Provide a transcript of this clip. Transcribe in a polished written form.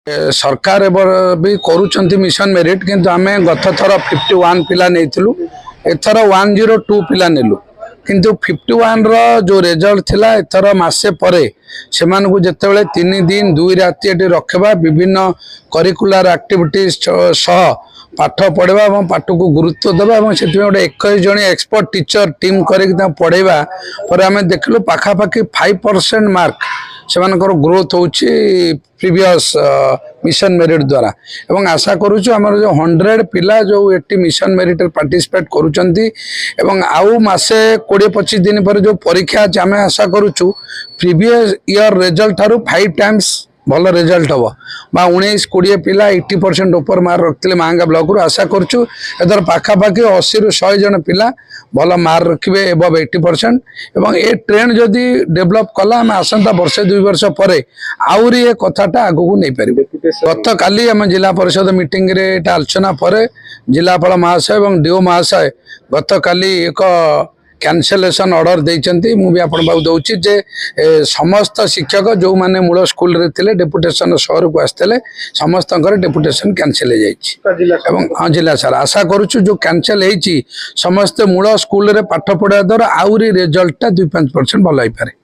सरकार भी करुँच mission merit किंतु आम गत थर 51 पिला नहीं एथर 102 पिला नेलु किंतु 51 रो जो रिजल्ट थिला एथर मासे परे से जितेबाला 3 दिन 2 राति रखा विभिन्न करिकुलर एक्टिविटीज सह पाठ पढ़ा और पाठ को गुरुत्व देवा से गोटे 21 जन एक्सपर्ट टीचर टीम करके पढ़ेवा पर आम देखलु पाखापाखि 5% मार्क से ग्रोथ हो प्रीवियस मिशन मेरिट द्वारा एवं आशा करुचु आमर जो 100 पिला जो एटी मिशन मेरिट पार्टिसिपेट करुचंती एवं आउ मासे 20-25 दिन पर जो परीक्षा अच्छे आम आशा करुचु प्रीवियस ईयर रिजल्ट ठारू 5 टाइम्स भल रिजल्ट हम 19-20 पिला 80% ऊपर मार्क रखते मांगा ब्लॉक रू आशा करुचु एथर पाखापाखि 80 ରୁ 100 जन पिला भल मार्क रखिए एबव 80% एवं ए ट्रेंड जदि डेभलप कला आम आसंता वर्षे 2 वर्ष पर आउरी ए कथाटा आगू नहीं पार गत काली आम जिला परिषद मीटिंग रे एटा आलोचना पर जिलापाल महाशय और डीओ महाशय गत काली एक कैंसलेशन ऑर्डर देइचंती मु भी आपण बाबू दउची जे समस्त शिक्षक जो माने मूल स्कूल रे थिले डेपुटेशन शहर को आस्तेले समस्त डेपुटेशन कैंसिल हो जाइछि एवं हाँ जिला सर आशा करूछु जो कैंसिल हेछि समस्त मूल स्कूल रे पाठ पढ़ा द्वारा आउरी रिजल्ट 2-5% भल होई पारे।